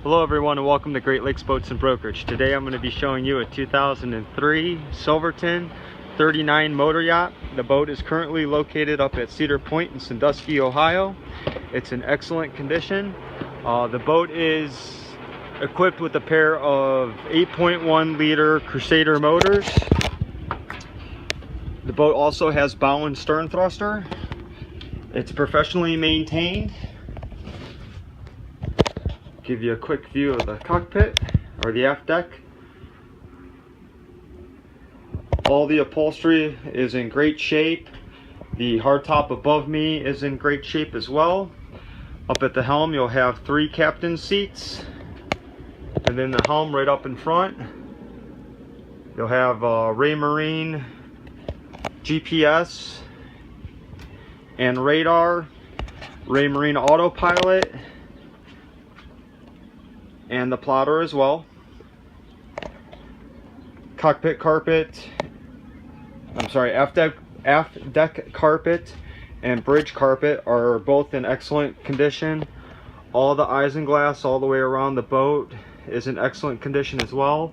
Hello everyone and welcome to Great Lakes Boats and Brokerage. Today I'm going to be showing you a 2003 Silverton 39 motor yacht. The boat is currently located up at Cedar Point in Sandusky, Ohio. It's in excellent condition. The boat is equipped with a pair of 8.1 liter Crusader motors. The boat also has bow and stern thruster. It's professionally maintained. Give you a quick view of the cockpit or the aft deck. All the upholstery is in great shape. The hardtop above me is in great shape as well. Up at the helm you'll have 3 captain seats, and then the helm right up in front you'll have Raymarine GPS and radar, Raymarine autopilot, and the plotter as well. Cockpit carpet, aft deck carpet and bridge carpet are both in excellent condition. All the isinglass all the way around the boat is in excellent condition as well.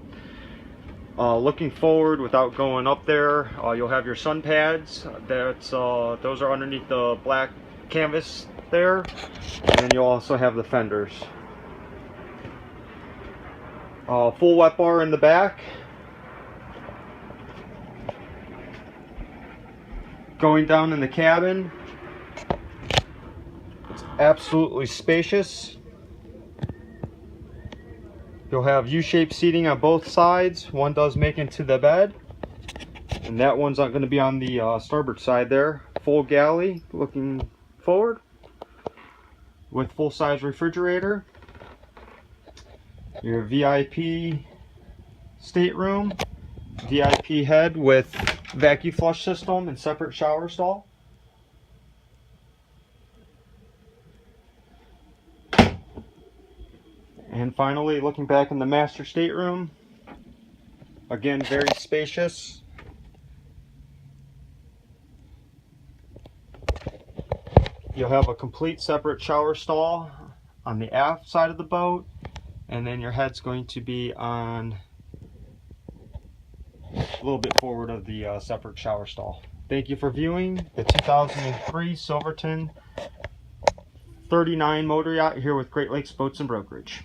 Looking forward, without going up there, you'll have your sun pads. Those are underneath the black canvas there, and then you'll also have the fenders. Full wet bar in the back. Going down in the cabin, it's absolutely spacious. You'll have U-shaped seating on both sides. One does make into the bed, and that one's not going to be on the starboard side there. Full galley looking forward with full-size refrigerator. Your VIP stateroom, VIP head with vacuum flush system and separate shower stall. And finally, looking back in the master stateroom, again very spacious. You'll have a complete separate shower stall on the aft side of the boat, and then your head's going to be on a little bit forward of the separate shower stall. Thank you for viewing the 2003 Silverton 39 motor yacht here with Great Lakes Boats and Brokerage.